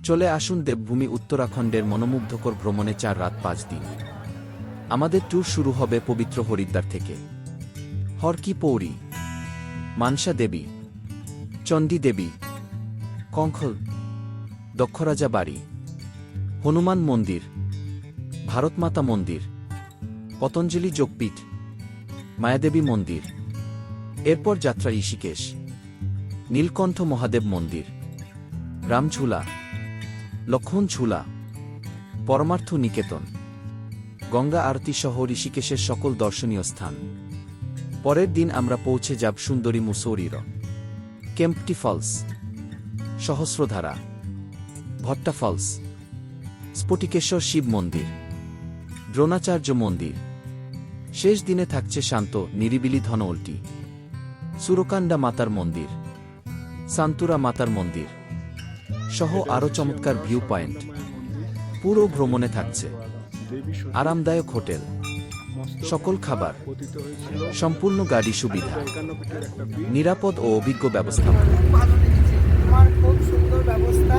চলে আসুন দেবভূমি উত্তরাখণ্ডের মনোমুগ্ধকর ভ্রমণে 4 রাত 5 দিন। আমাদের ট্যুর শুরু হবে পবিত্র হরিদ্বার থেকে। হর কি পৌরী, মানসা দেবী, চণ্ডী দেবী, কঙ্খল, দক্ষরাজা বাড়ি, হনুমান মন্দির, ভারতমাতা মন্দির, পতঞ্জলি যোগপীঠ, মায়াদেবী মন্দির। এরপর যাত্রা ঋষিকেশ, নীলকণ্ঠ মহাদেব মন্দির, রামঝুলা, লক্ষ্মণ ঝুলা, পরমার্থ নিকেতন, গঙ্গা আরতি সহ ঋষিকেশের সকল দর্শনীয় স্থান। পরের দিন আমরা পৌঁছে যাব সুন্দরী মুসৌরির, কেম্পটি ফলস, সহস্রধারা, ভট্টা ফলস, স্ফটিকেশ্বর শিব মন্দির, দ্রোণাচার্য মন্দির। শেষ দিনে থাকছে শান্ত নিরিবিলি ধনওল্টি, সুরকান্ডা মাতার মন্দির, সান্তুরা মাতার মন্দির সহ আরও চমৎকার ভিউ পয়েন্ট। পুরো ভ্রমণে থাকছে আরামদায়ক হোটেল, সকল খাবার, সম্পূর্ণ গাড়ি সুবিধা, নিরাপদ ও অভিজ্ঞ ব্যবস্থাপনা। আমার খুব সুন্দর ব্যবস্থা।